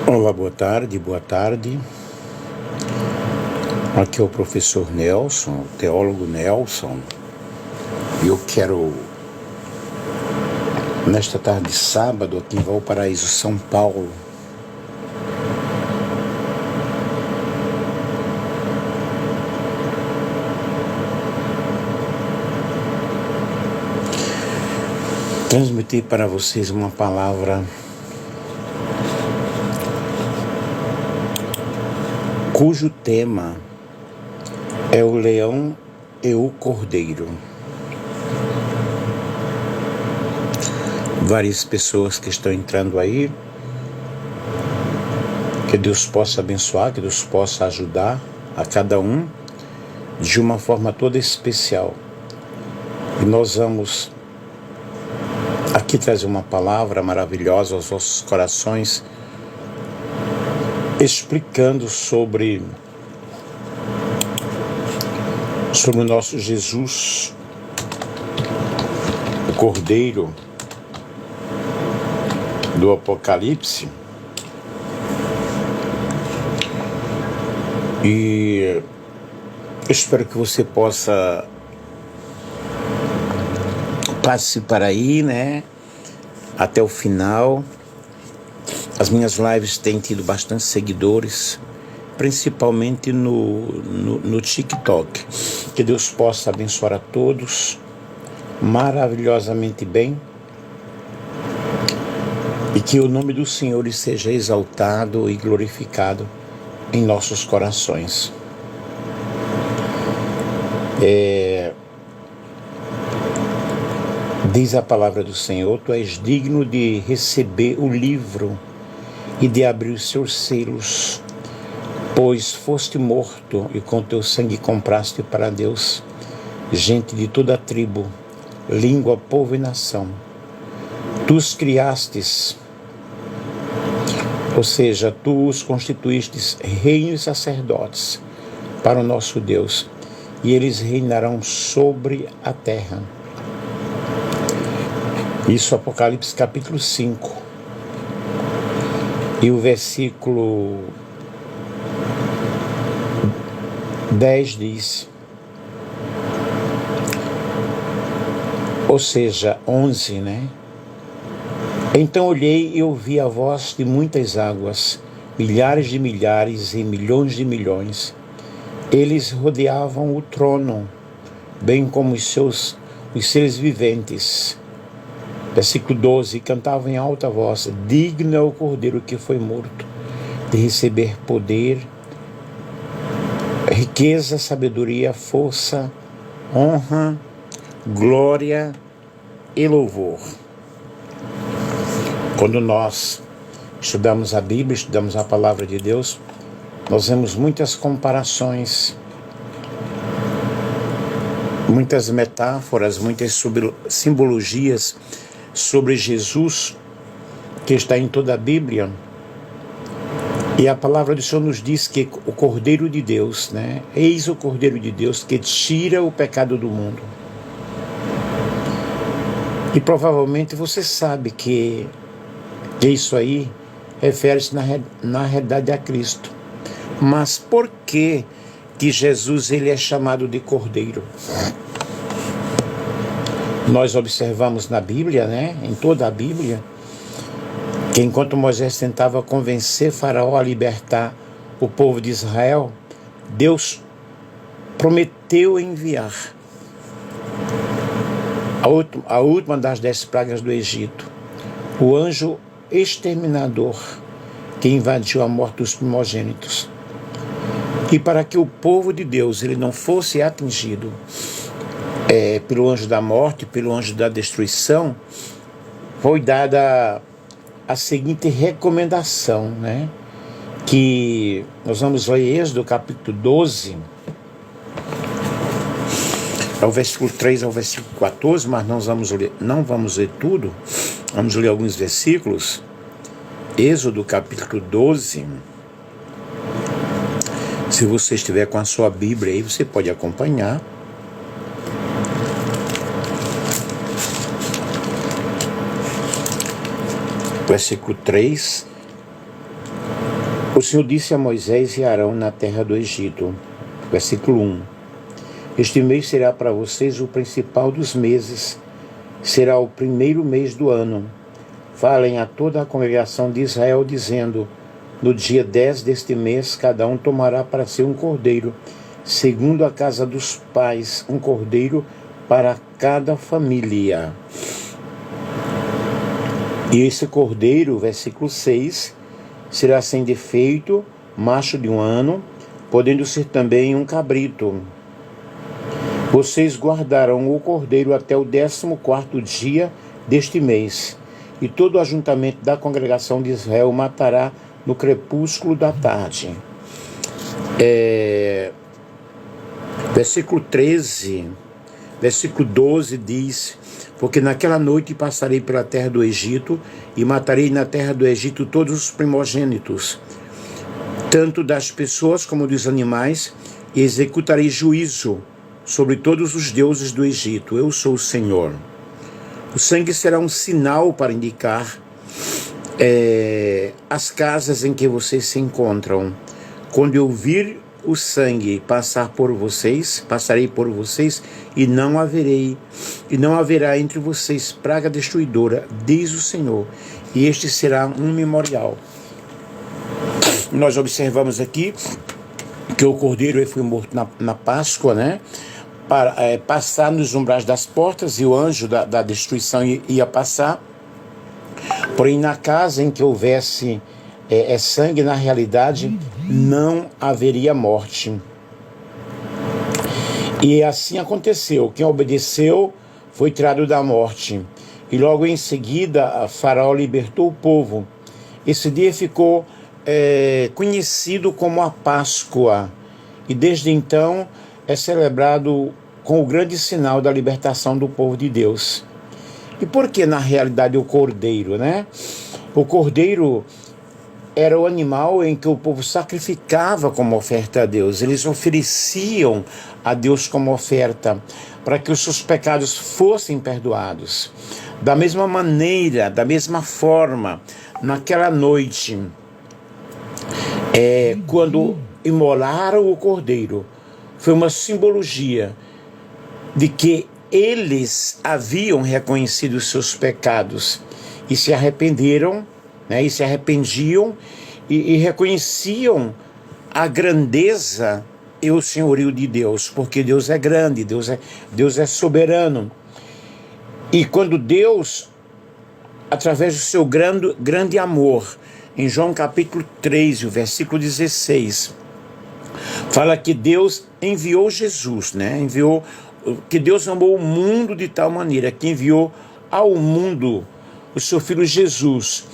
Olá, boa tarde, boa tarde. Aqui é o professor Nelson, o teólogo Nelson. E eu quero, nesta tarde de sábado, aqui em Valparaíso, São Paulo, transmitir para vocês uma palavra cujo tema é o leão e o cordeiro. Várias pessoas que estão entrando aí, que Deus possa abençoar, que Deus possa ajudar a cada um de uma forma toda especial. E nós vamos aqui trazer uma palavra maravilhosa aos nossos corações, explicando sobre o nosso Jesus, o Cordeiro do Apocalipse. E eu espero que você possa participar aí, até o final. As minhas lives têm tido bastante seguidores, principalmente no TikTok. Que Deus possa abençoar a todos maravilhosamente bem e que o nome do Senhor seja exaltado e glorificado em nossos corações. Diz a palavra do Senhor: Tu és digno de receber o livro e de abrir os seus selos, pois foste morto e com teu sangue compraste para Deus gente de toda a tribo, língua, povo e nação. Tu os criastes, ou seja, tu os constituístes reino e sacerdotes para o nosso Deus, e eles reinarão sobre a terra. Isso, Apocalipse capítulo 5. E o versículo 10 diz, ou seja, 11, Então olhei e ouvi a voz de muitas águas, milhares de milhares e milhões de milhões. Eles rodeavam o trono, bem como os seres viventes. Versículo 12, cantavam em alta voz: digno é o Cordeiro que foi morto, de receber poder, riqueza, sabedoria, força, honra, glória e louvor. Quando nós estudamos a Bíblia, estudamos a palavra de Deus, nós vemos muitas comparações, muitas metáforas, muitas simbologias sobre Jesus, que está em toda a Bíblia. E a palavra do Senhor nos diz que o Cordeiro de Deus, eis o Cordeiro de Deus que tira o pecado do mundo. E provavelmente você sabe que isso aí refere-se na realidade a Cristo. Mas por que Jesus ele é chamado de Cordeiro? Nós observamos na Bíblia, em toda a Bíblia, que enquanto Moisés tentava convencer Faraó a libertar o povo de Israel, Deus prometeu enviar a última das 10 pragas do Egito, o anjo exterminador que invadiu a morte dos primogênitos. E para que o povo de Deus ele não fosse atingido pelo anjo da morte, pelo anjo da destruição, foi dada a seguinte recomendação, que nós vamos ler Êxodo capítulo 12, ao versículo 3 ao versículo 14, mas não vamos ler tudo, vamos ler alguns versículos. Êxodo capítulo 12, se você estiver com a sua Bíblia aí, você pode acompanhar. Versículo 3 O Senhor disse a Moisés e Arão na terra do Egito, versículo 1: Este mês será para vocês o principal dos meses, será o primeiro mês do ano. Falem a toda a congregação de Israel, dizendo: no dia 10 deste mês, cada um tomará para si um cordeiro, segundo a casa dos pais, um cordeiro para cada família. E esse cordeiro, versículo 6, será sem defeito, macho de um ano, podendo ser também um cabrito. Vocês guardarão o cordeiro até o 14º dia deste mês, e todo o ajuntamento da congregação de Israel o matará no crepúsculo da tarde. Versículo 13, versículo 12 diz: porque naquela noite passarei pela terra do Egito, e matarei na terra do Egito todos os primogênitos, tanto das pessoas como dos animais, e executarei juízo sobre todos os deuses do Egito. Eu sou o Senhor. O sangue será um sinal para indicar as casas em que vocês se encontram. Quando eu vir o sangue passarei por vocês, e não haverá entre vocês praga destruidora, diz o Senhor, e este será um memorial. Nós observamos aqui que o cordeiro foi morto na Páscoa, né? Para passar nos umbrais das portas, e o anjo da destruição ia passar. Porém, na casa em que houvesse sangue, na realidade, não haveria morte. E assim aconteceu. Quem obedeceu foi tirado da morte. E logo em seguida, Faraó libertou o povo. Esse dia ficou conhecido como a Páscoa. E desde então é celebrado com o grande sinal da libertação do povo de Deus. E por que, na realidade, o cordeiro, né? O cordeiro era o animal em que o povo sacrificava como oferta a Deus. Eles ofereciam a Deus como oferta para que os seus pecados fossem perdoados. Da mesma maneira, da mesma forma, naquela noite, quando imolaram o cordeiro, foi uma simbologia de que eles haviam reconhecido os seus pecados e se arrependeram, né, e se arrependiam e reconheciam a grandeza e o senhorio de Deus, porque Deus é grande, Deus é soberano. E quando Deus, através do seu grande amor, em João capítulo 3, o versículo 16, fala que Deus enviou Jesus, né? Que Deus amou o mundo de tal maneira que enviou ao mundo o seu Filho Jesus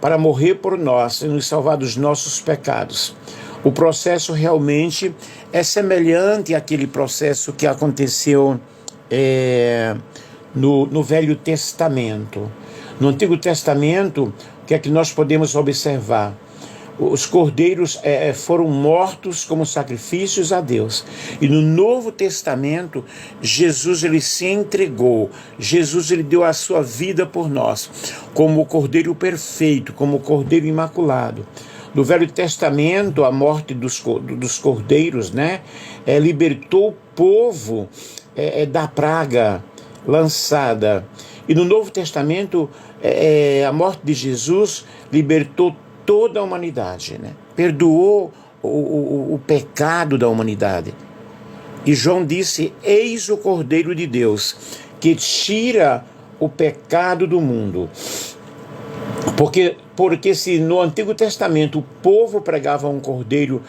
para morrer por nós e nos salvar dos nossos pecados. O processo realmente é semelhante àquele processo que aconteceu no Velho Testamento. No Antigo Testamento, o que é que nós podemos observar? Os cordeiros foram mortos como sacrifícios a Deus. E no Novo Testamento, Jesus ele se entregou. Jesus ele deu a sua vida por nós, como o cordeiro perfeito, como o cordeiro imaculado. No Velho Testamento, a morte dos cordeiros, né, libertou o povo da praga lançada. E no Novo Testamento, a morte de Jesus libertou toda a humanidade, né? Perdoou o pecado da humanidade. E João disse: eis o Cordeiro de Deus, que tira o pecado do mundo. Porque se no Antigo Testamento o povo pregava um cordeiro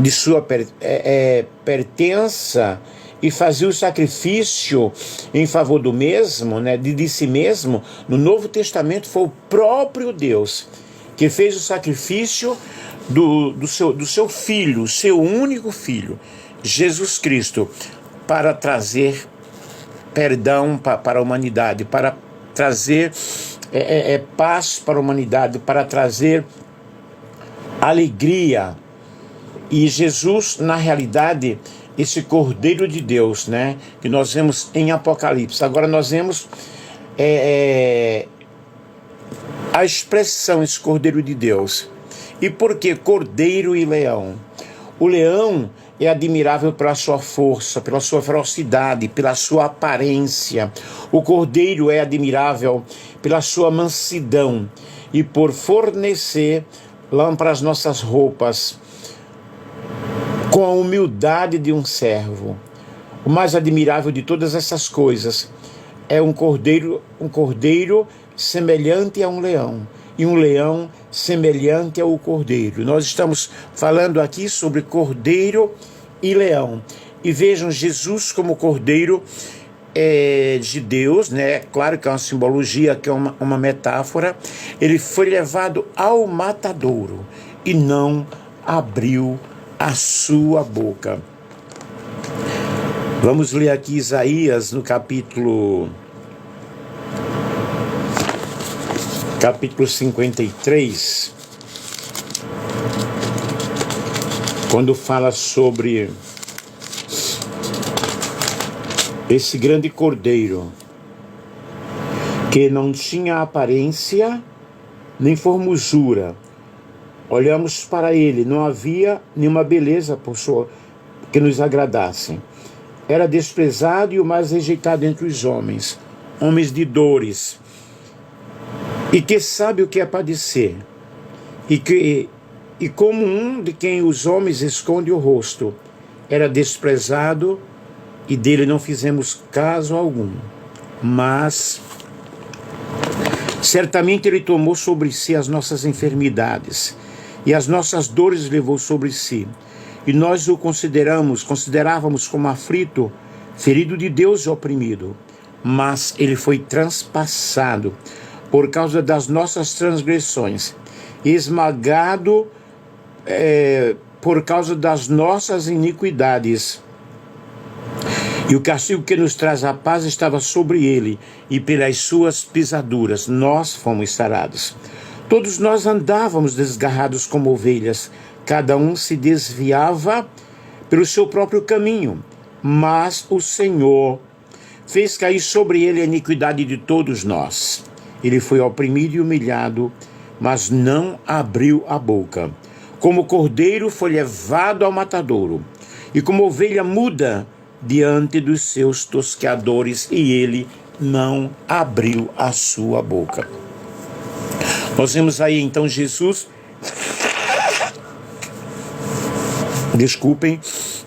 de sua pertença, e fazia o sacrifício em favor do mesmo, né, de si mesmo, no Novo Testamento foi o próprio Deus que fez o sacrifício do seu Filho, seu único Filho, Jesus Cristo, para trazer perdão para a humanidade, para trazer paz para a humanidade, para trazer alegria. E Jesus, na realidade, esse Cordeiro de Deus, né, que nós vemos em Apocalipse. Agora nós vemos a expressão esse Cordeiro de Deus. E por que cordeiro e leão? O leão é admirável pela sua força, pela sua ferocidade, pela sua aparência. O cordeiro é admirável pela sua mansidão e por fornecer lã para as nossas roupas, com a humildade de um servo. O mais admirável de todas essas coisas é um cordeiro semelhante a um leão, e um leão semelhante ao cordeiro. Nós estamos falando aqui sobre cordeiro e leão. E vejam Jesus como cordeiro de Deus, né? Claro que é uma simbologia, que é uma metáfora. Ele foi levado ao matadouro e não abriu a sua boca. Vamos ler aqui Isaías no capítulo 53, quando fala sobre esse grande cordeiro, que não tinha aparência nem formosura. Olhamos para ele, não havia nenhuma beleza que nos agradasse. Era desprezado e o mais rejeitado entre os homens de dores, e que sabe o que é padecer, e como um de quem os homens escondem o rosto. Era desprezado e dele não fizemos caso algum. Mas certamente ele tomou sobre si as nossas enfermidades e as nossas dores levou sobre si. E nós o considerávamos como aflito, ferido de Deus e oprimido. Mas ele foi transpassado por causa das nossas transgressões, esmagado por causa das nossas iniquidades. E o castigo que nos traz a paz estava sobre ele, e pelas suas pisaduras nós fomos sarados. Todos nós andávamos desgarrados como ovelhas, cada um se desviava pelo seu próprio caminho, mas o Senhor fez cair sobre ele a iniquidade de todos nós. Ele foi oprimido e humilhado, mas não abriu a boca. Como cordeiro foi levado ao matadouro, e como ovelha muda diante dos seus tosqueadores, e ele não abriu a sua boca. Nós vemos aí então Jesus,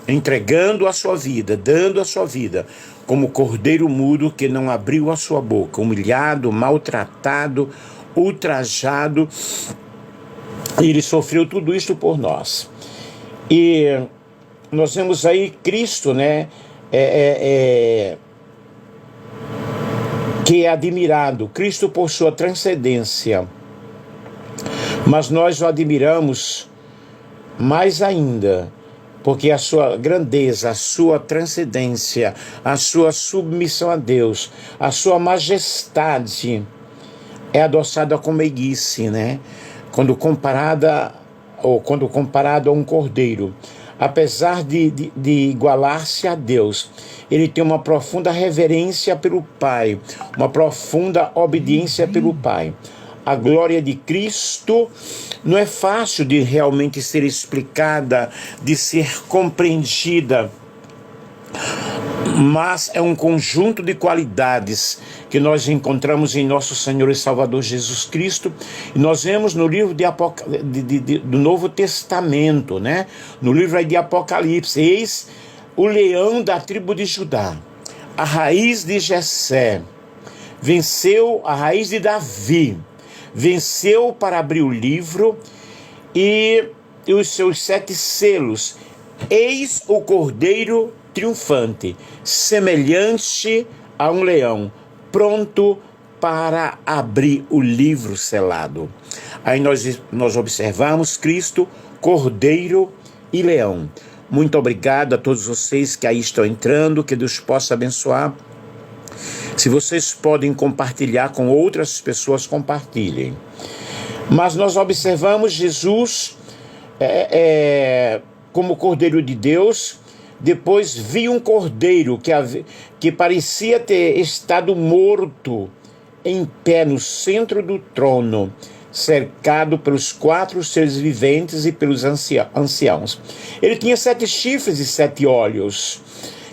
entregando a sua vida, dando a sua vida, como cordeiro mudo que não abriu a sua boca, humilhado, maltratado, ultrajado. Ele sofreu tudo isto por nós. E nós vemos aí Cristo, né, que é admirado, Cristo por sua transcendência, mas nós o admiramos mais ainda, porque a sua grandeza, a sua transcendência, a sua submissão a Deus, a sua majestade é adoçada com meiguice, né? Quando comparado a um cordeiro. Apesar de igualar-se a Deus, ele tem uma profunda reverência pelo Pai, uma profunda obediência pelo Pai. A glória de Cristo não é fácil de realmente ser explicada, de ser compreendida, mas é um conjunto de qualidades que nós encontramos em nosso Senhor e Salvador Jesus Cristo. E nós vemos no livro do Novo Testamento, né? No livro aí de Apocalipse: eis o leão da tribo de Judá, a raiz de Jessé, venceu a raiz de Davi, venceu para abrir o livro e os seus 7 selos. Eis o cordeiro triunfante, semelhante a um leão, pronto para abrir o livro selado. Aí nós observamos Cristo, cordeiro e leão. Muito obrigado a todos vocês que aí estão entrando, que Deus possa abençoar. Se vocês podem compartilhar com outras pessoas, compartilhem. Mas nós observamos Jesus como Cordeiro de Deus. Depois viu um cordeiro que parecia ter estado morto em pé no centro do trono, cercado pelos 4 seres viventes e pelos anciãos. Ele tinha 7 chifres e 7 olhos,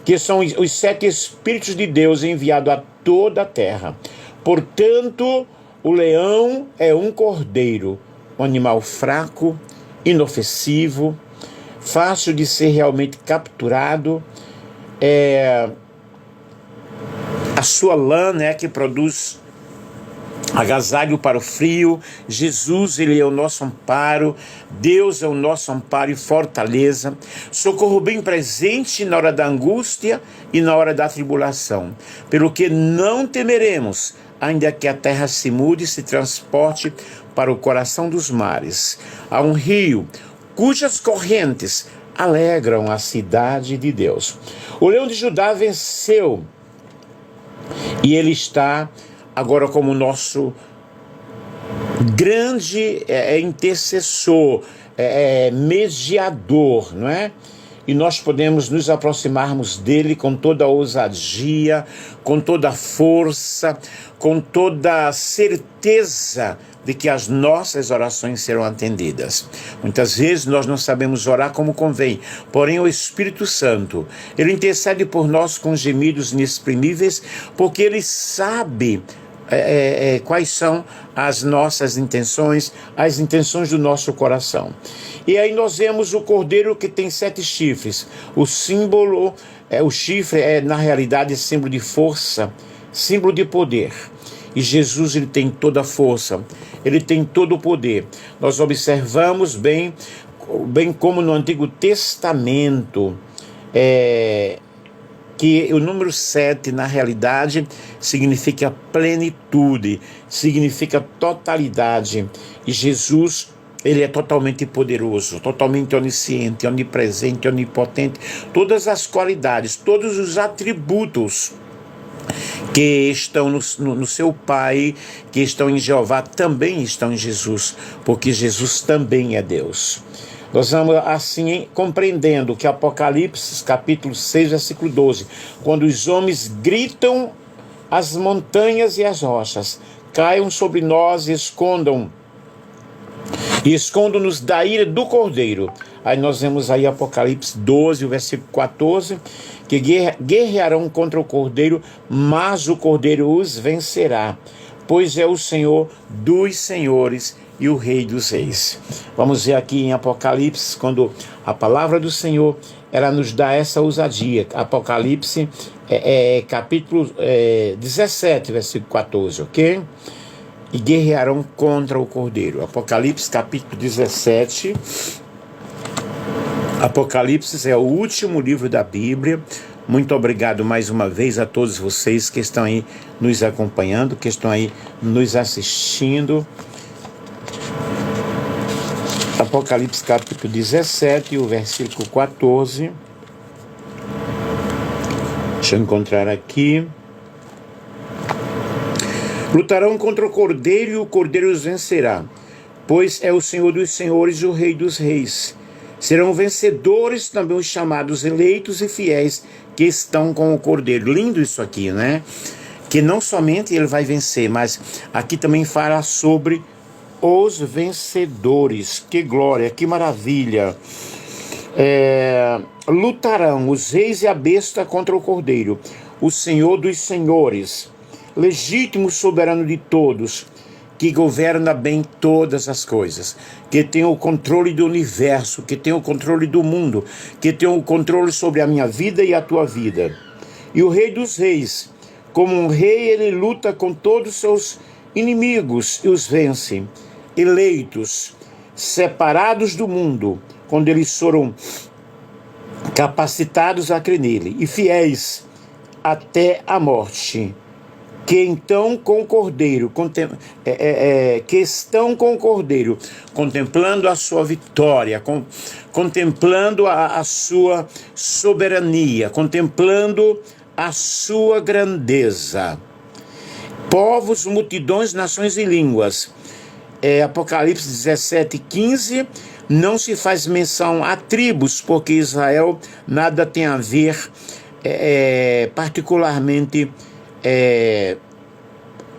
que são os 7 Espíritos de Deus enviados a toda a terra. Portanto, o leão é um cordeiro, um animal fraco, inofensivo, fácil de ser realmente capturado. A sua lã, que produz agasalho para o frio. Jesus, ele é o nosso amparo. Deus é o nosso amparo e fortaleza. Socorro bem presente na hora da angústia e na hora da tribulação. Pelo que não temeremos, ainda que a terra se mude e se transporte para o coração dos mares. Há um rio cujas correntes alegram a cidade de Deus. O leão de Judá venceu e ele está agora como nosso grande intercessor, mediador, não é? E nós podemos nos aproximarmos dele com toda a ousadia, com toda a força, com toda a certeza de que as nossas orações serão atendidas. Muitas vezes nós não sabemos orar como convém, porém o Espírito Santo, ele intercede por nós com gemidos inexprimíveis, porque ele sabe quais são as nossas intenções, as intenções do nosso coração. E aí nós vemos o cordeiro que tem 7 chifres. O símbolo, o chifre na realidade símbolo de força, símbolo de poder. E Jesus, ele tem toda a força, ele tem todo o poder. Nós observamos bem como no Antigo Testamento, que o número 7, na realidade, significa plenitude, significa totalidade. E Jesus, ele é totalmente poderoso, totalmente onisciente, onipresente, onipotente. Todas as qualidades, todos os atributos que estão no seu Pai, que estão em Jeová, também estão em Jesus, porque Jesus também é Deus. Nós vamos assim compreendendo que Apocalipse capítulo 6, versículo 12, quando os homens gritam, as montanhas e as rochas caiam sobre nós e escondam-nos da ira do Cordeiro. Aí nós vemos aí Apocalipse 12, o versículo 14, que guerrearão contra o Cordeiro, mas o Cordeiro os vencerá, pois é o Senhor dos senhores e o Rei dos reis. Vamos ver aqui em Apocalipse, quando a palavra do Senhor, ela nos dá essa ousadia. Apocalipse, capítulo 17, versículo 14, ok? E guerrearão contra o Cordeiro. Apocalipse, capítulo 17. Apocalipse é o último livro da Bíblia. Muito obrigado mais uma vez a todos vocês que estão aí nos acompanhando, que estão aí nos assistindo. Apocalipse capítulo 17, o versículo 14. Deixa eu encontrar aqui. Lutarão contra o Cordeiro e o Cordeiro os vencerá, pois é o Senhor dos senhores e o Rei dos reis. Serão vencedores também os chamados eleitos e fiéis que estão com o Cordeiro. Lindo isso aqui, né? Que não somente ele vai vencer, mas aqui também fala sobre os vencedores. Que glória, que maravilha. Lutarão os reis e a besta contra o Cordeiro, o Senhor dos senhores, legítimo soberano de todos, que governa bem todas as coisas, que tem o controle do universo, que tem o controle do mundo, que tem o controle sobre a minha vida e a tua vida. E o Rei dos reis, como um rei, ele luta com todos os seus inimigos e os vence. Eleitos, separados do mundo, quando eles foram capacitados a crer nele, e fiéis até a morte, que então com o Cordeiro, que estão com o Cordeiro, contemplando a sua vitória, contemplando a sua soberania, contemplando a sua grandeza. Povos, multidões, nações e línguas. Apocalipse 17, 15, não se faz menção a tribos, porque Israel nada tem a ver particularmente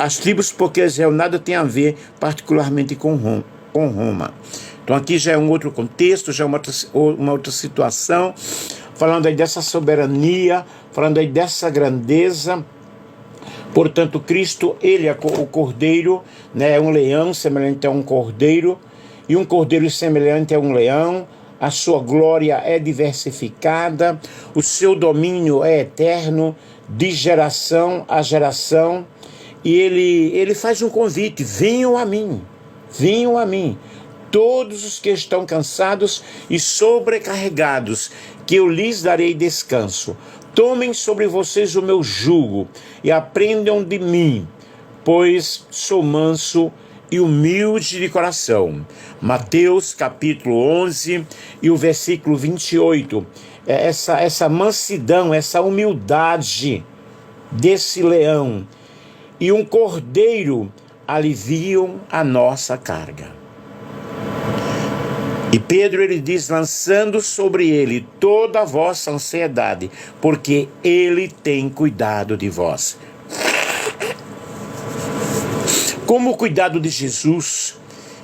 as tribos, porque Israel nada tem a ver particularmente com Roma. Então aqui já é um outro contexto, já é uma outra situação, falando aí dessa soberania, falando aí dessa grandeza. Portanto, Cristo, ele é o cordeiro, né? É um leão semelhante a um cordeiro, e um cordeiro semelhante a um leão. A sua glória é diversificada, o seu domínio é eterno, de geração a geração. E ele faz um convite: venham a mim, todos os que estão cansados e sobrecarregados, que eu lhes darei descanso. Tomem sobre vocês o meu jugo e aprendam de mim, pois sou manso e humilde de coração. Mateus capítulo 11 e o versículo 28. Essa mansidão, essa humildade desse leão e um cordeiro aliviam a nossa carga. E Pedro, ele diz: lançando sobre ele toda a vossa ansiedade, porque ele tem cuidado de vós. Como o cuidado de Jesus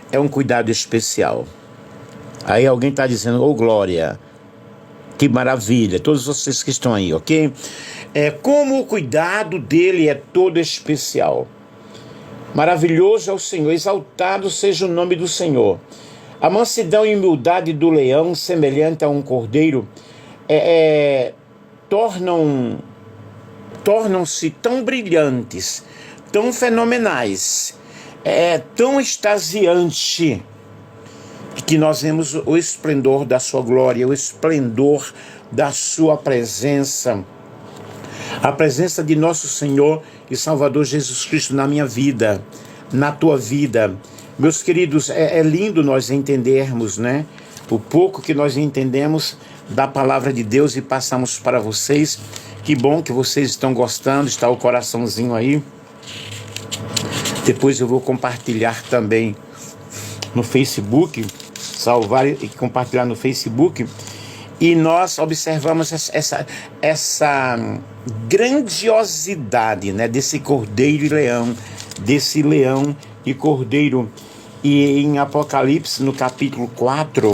é um cuidado especial. Aí alguém está dizendo: oh glória, que maravilha, todos vocês que estão aí, ok? Como o cuidado dele é todo especial. Maravilhoso é o Senhor, exaltado seja o nome do Senhor. A mansidão e humildade do leão, semelhante a um cordeiro, tornam-se tão brilhantes, tão fenomenais, tão extasiante, que nós vemos o esplendor da sua glória, o esplendor da sua presença, a presença de nosso Senhor e Salvador Jesus Cristo na minha vida, na tua vida. Meus queridos, é lindo nós entendermos, né? O pouco que nós entendemos da palavra de Deus e passamos para vocês. Que bom que vocês estão gostando, está o coraçãozinho aí. Depois eu vou compartilhar também no Facebook, salvar e compartilhar no Facebook. E nós observamos essa grandiosidade, né, desse cordeiro e leão, desse leão e cordeiro. E em Apocalipse, no capítulo 4,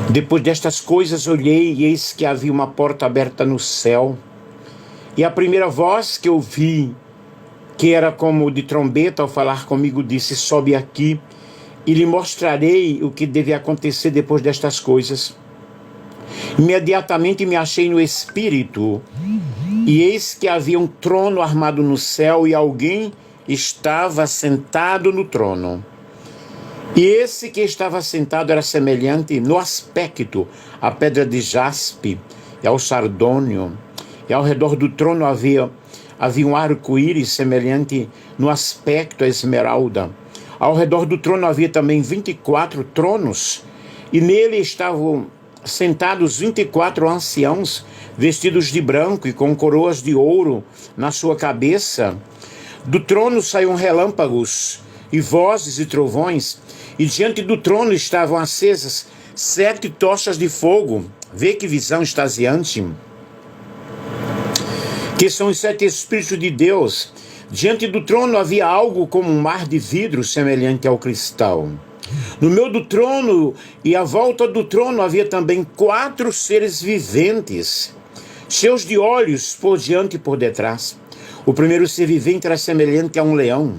depois destas coisas olhei e eis que havia uma porta aberta no céu. E a primeira voz que eu vi, que era como de trombeta ao falar comigo, disse: sobe aqui e lhe mostrarei o que deve acontecer depois destas coisas. Imediatamente me achei no Espírito, e eis que havia um trono armado no céu, e alguém estava sentado no trono. E esse que estava sentado era semelhante no aspecto à pedra de jaspe e ao sardônio, e ao redor do trono havia um arco-íris semelhante no aspecto à esmeralda. Ao redor do trono havia também 24 tronos, e nele estavam sentados 24 anciãos, vestidos de branco e com coroas de ouro na sua cabeça. Do trono saíam relâmpagos e vozes e trovões, e diante do trono estavam acesas 7 tochas de fogo. Vê que visão extasiante! Que são os 7 Espíritos de Deus. Diante do trono havia algo como um mar de vidro semelhante ao cristal. No meio do trono e à volta do trono havia também 4 seres viventes, cheios de olhos por diante e por detrás. O primeiro ser vivente era semelhante a um leão.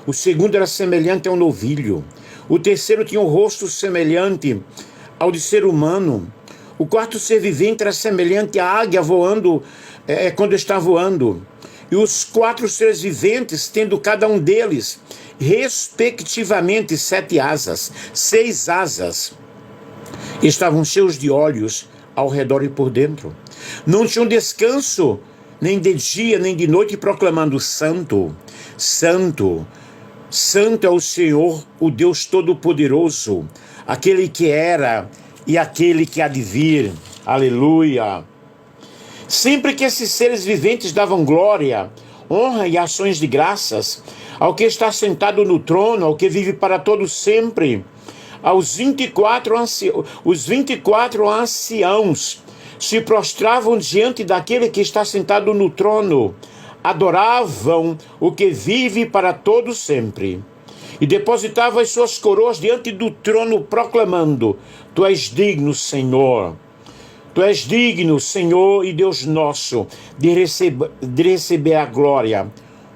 O segundo era semelhante a um novilho. O terceiro tinha um rosto semelhante ao de ser humano. O quarto ser vivente era semelhante à águia voando, quando está voando. E os 4 seres viventes, tendo cada um deles, respectivamente 7 asas, 6 asas, estavam cheios de olhos ao redor e por dentro. Não tinham descanso, nem de dia, nem de noite, proclamando: Santo, Santo, Santo é o Senhor, o Deus Todo-Poderoso, aquele que era e aquele que há de vir. Aleluia! Sempre que esses seres viventes davam glória, honra e ações de graças ao que está sentado no trono, ao que vive para todo sempre, os 24 anciãos se prostravam diante daquele que está sentado no trono, adoravam o que vive para todo sempre, e depositavam as suas coroas diante do trono, proclamando: Tu és digno, Senhor. Tu és digno, Senhor e Deus nosso, de receber a glória,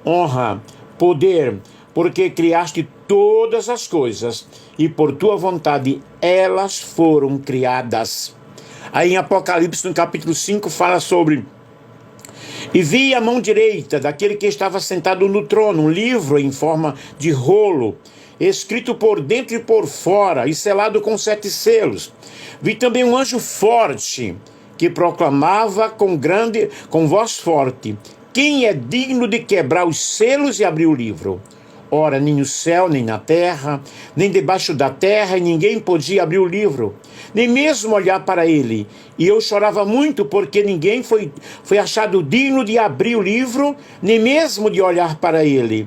honra, poder, porque criaste todas as coisas e por tua vontade elas foram criadas. Aí em Apocalipse, no capítulo 5, fala sobre: E vi a mão direita daquele que estava sentado no trono, um livro em forma de rolo, escrito por dentro e por fora, e selado com 7 selos. Vi também um anjo forte, que proclamava com voz forte: Quem é digno de quebrar os selos e abrir o livro? Ora, nem no céu, nem na terra, nem debaixo da terra, e ninguém podia abrir o livro, nem mesmo olhar para ele. E eu chorava muito, porque ninguém foi achado digno de abrir o livro, nem mesmo de olhar para ele.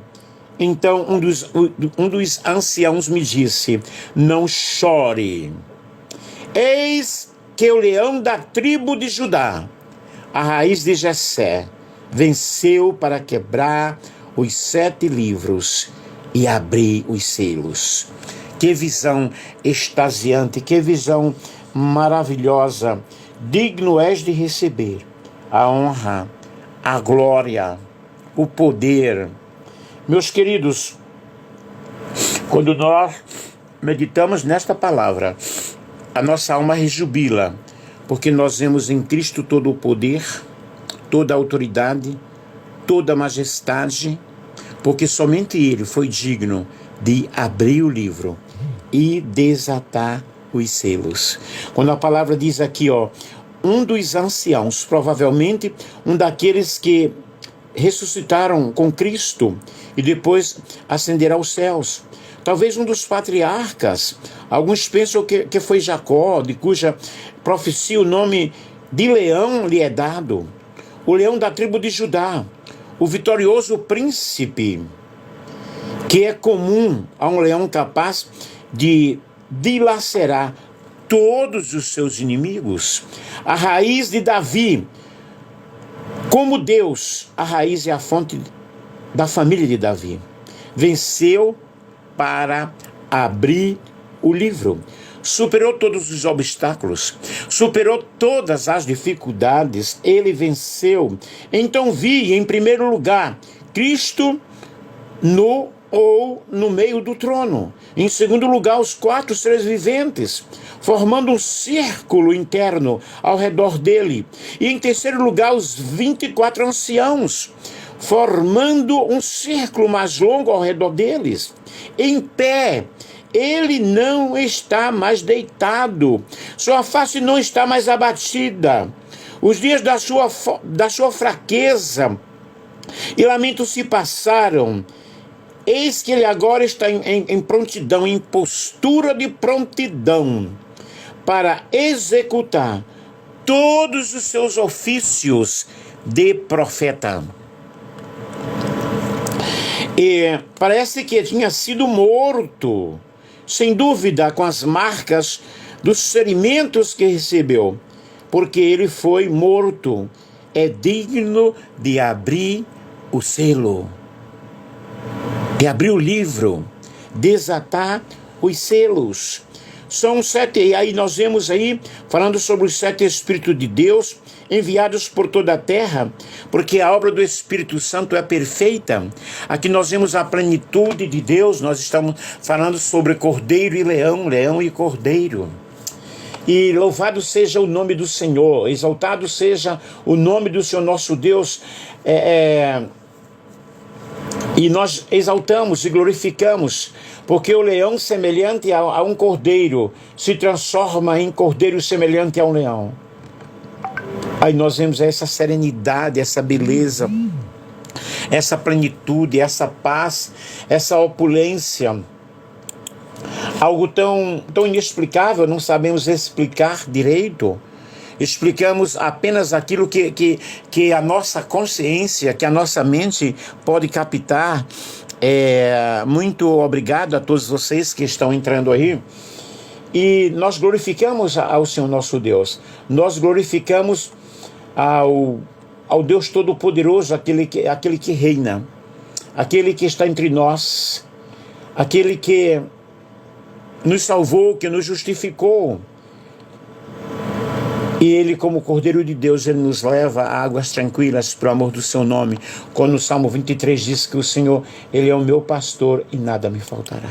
Então um dos anciãos me disse: Não chore. Eis que o leão da tribo de Judá, a raiz de Jessé, venceu para quebrar os 7 livros e abrir os selos. Que visão extasiante, que visão maravilhosa. Digno és de receber a honra, a glória, o poder. Meus queridos, quando nós meditamos nesta palavra, a nossa alma rejubila, porque nós vemos em Cristo todo o poder, toda a autoridade, toda a majestade, porque somente Ele foi digno de abrir o livro e desatar os selos. Quando a palavra diz aqui, um dos anciãos, provavelmente um daqueles que ressuscitaram com Cristo e depois ascenderá aos céus. Talvez um dos patriarcas. Alguns pensam que foi Jacó, de cuja profecia o nome de leão lhe é dado. O leão da tribo de Judá, o vitorioso príncipe, que é comum a um leão capaz de dilacerar todos os seus inimigos. A raiz de Davi, como Deus, a raiz é a fonte da família de Davi. Venceu para abrir o livro. Superou todos os obstáculos, superou todas as dificuldades, ele venceu. Então vi, em primeiro lugar, Cristo no meio do trono. Em segundo lugar, os 4 seres viventes, formando um círculo interno ao redor dele. E em terceiro lugar, os 24 anciãos, formando um círculo mais longo ao redor deles. Em pé, ele não está mais deitado, sua face não está mais abatida. Os dias da sua fraqueza e lamento se passaram. Eis que ele agora está em prontidão, em postura de prontidão, para executar todos os seus ofícios de profeta. E parece que tinha sido morto, sem dúvida, com as marcas dos ferimentos que recebeu, porque ele foi morto. É digno de abrir o selo, de abrir o livro, desatar os selos. São 7, e aí nós vemos aí, falando sobre os 7 Espíritos de Deus, enviados por toda a terra, porque a obra do Espírito Santo é perfeita. Aqui nós vemos a plenitude de Deus, nós estamos falando sobre cordeiro e leão, leão e cordeiro. E louvado seja o nome do Senhor, exaltado seja o nome do Senhor nosso Deus, e nós exaltamos e glorificamos, porque o leão semelhante a um cordeiro se transforma em cordeiro semelhante a um leão. Aí nós vemos essa serenidade, essa beleza, essa plenitude, essa paz, essa opulência. Algo tão inexplicável, não sabemos explicar direito. Explicamos apenas aquilo que a nossa consciência, que a nossa mente pode captar. Muito obrigado a todos vocês que estão entrando aí. E nós glorificamos ao Senhor nosso Deus. Nós glorificamos ao ao Deus Todo-Poderoso, aquele que reina, aquele que está entre nós, aquele que nos salvou, que nos justificou. E Ele, como Cordeiro de Deus, Ele nos leva a águas tranquilas por amor do seu nome. Quando o Salmo 23 diz que o Senhor, Ele é o meu pastor e nada me faltará.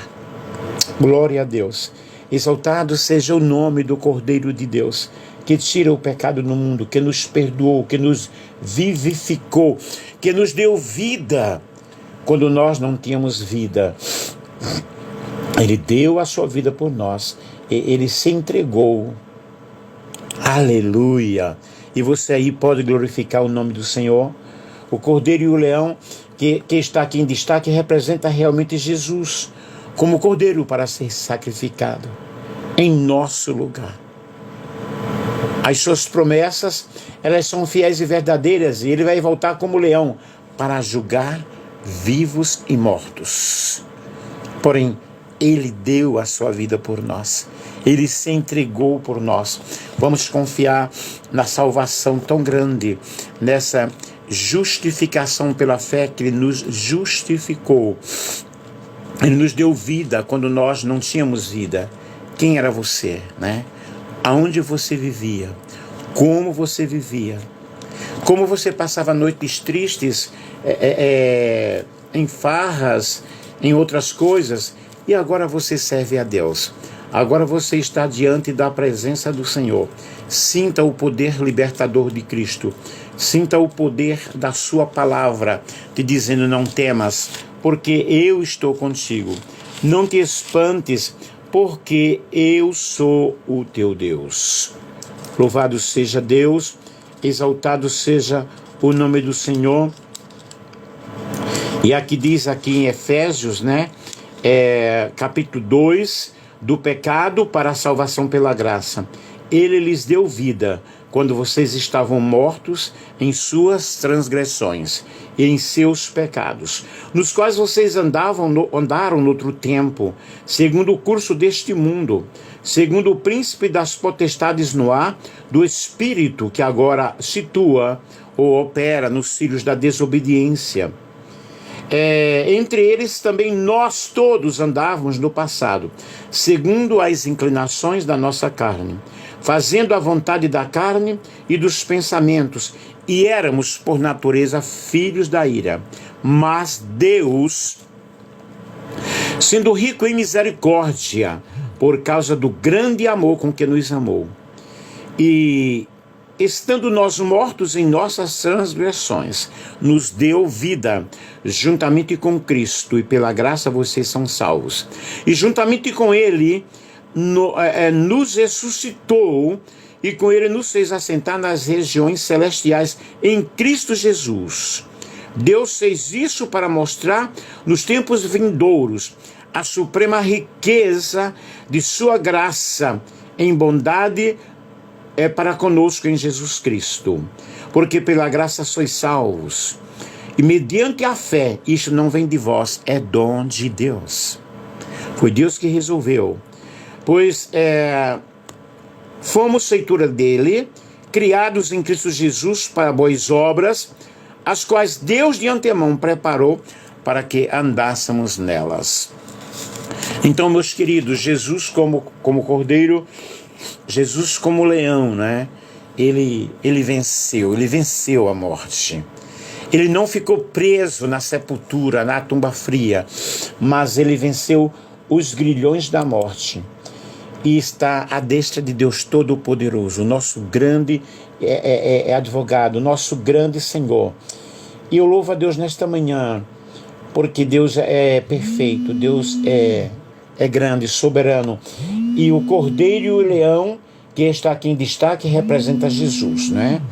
Glória a Deus. Exaltado seja o nome do Cordeiro de Deus, que tira o pecado no mundo, que nos perdoou, que nos vivificou, que nos deu vida quando nós não tínhamos vida. Ele deu a sua vida por nós. Ele se entregou. Aleluia! E você aí pode glorificar o nome do Senhor. O Cordeiro e o Leão que está aqui em destaque representa realmente Jesus como Cordeiro para ser sacrificado em nosso lugar. As suas promessas, elas são fiéis e verdadeiras, e Ele vai voltar como leão para julgar vivos e mortos. Porém, Ele deu a sua vida por nós. Ele se entregou por nós. Vamos confiar na salvação tão grande, nessa justificação pela fé que Ele nos justificou. Ele nos deu vida quando nós não tínhamos vida. Quem era você, né? Aonde você vivia? Como você vivia? Como você passava noites tristes, em farras, em outras coisas, e agora você serve a Deus. Agora você está diante da presença do Senhor. Sinta o poder libertador de Cristo. Sinta o poder da sua palavra, te dizendo: não temas, porque eu estou contigo. Não te espantes, porque eu sou o teu Deus. Louvado seja Deus, exaltado seja o nome do Senhor. E aqui diz aqui em Efésios, né? Capítulo 2, do pecado para a salvação pela graça. Ele lhes deu vida quando vocês estavam mortos em suas transgressões e em seus pecados, nos quais vocês andaram no outro tempo, segundo o curso deste mundo, segundo o príncipe das potestades no ar, do espírito que agora situa ou opera nos filhos da desobediência. Entre eles também nós todos andávamos no passado, segundo as inclinações da nossa carne, fazendo a vontade da carne e dos pensamentos, e éramos por natureza filhos da ira. Mas Deus, sendo rico em misericórdia, por causa do grande amor com que nos amou, e estando nós mortos em nossas transgressões, nos deu vida juntamente com Cristo, e pela graça vocês são salvos. E juntamente com Ele nos ressuscitou, e com Ele nos fez assentar nas regiões celestiais em Cristo Jesus. Deus fez isso para mostrar nos tempos vindouros a suprema riqueza de sua graça em bondade para conosco em Jesus Cristo. Porque pela graça sois salvos, e mediante a fé. Isto não vem de vós, é dom de Deus. Foi Deus que resolveu. Pois fomos feitura dele, criados em Cristo Jesus para boas obras, as quais Deus de antemão preparou para que andássemos nelas. Então, meus queridos, Jesus como Cordeiro, Jesus como leão, né? Ele venceu a morte. Ele não ficou preso na sepultura, na tumba fria, mas ele venceu os grilhões da morte. E está à destra de Deus Todo-Poderoso, nosso grande advogado, nosso grande Senhor. E eu louvo a Deus nesta manhã, porque Deus é perfeito, Deus é grande, soberano. E o Cordeiro e o Leão, que está aqui em destaque, representa Jesus, né?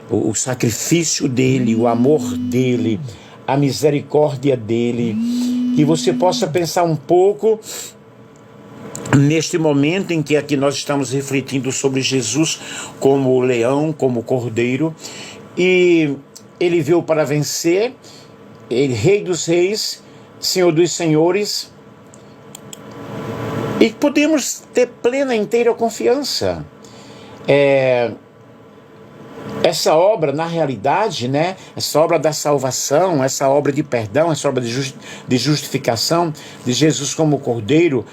O sacrifício dele, o amor dele, a misericórdia dele. Que você possa pensar um pouco neste momento em que aqui nós estamos refletindo sobre Jesus como leão, como cordeiro, e ele veio para vencer, ele Rei dos Reis, Senhor dos Senhores, e podemos ter plena, inteira confiança. É Essa obra, na realidade, né, essa obra da salvação, essa obra de perdão, essa obra de justificação de Jesus como Cordeiro,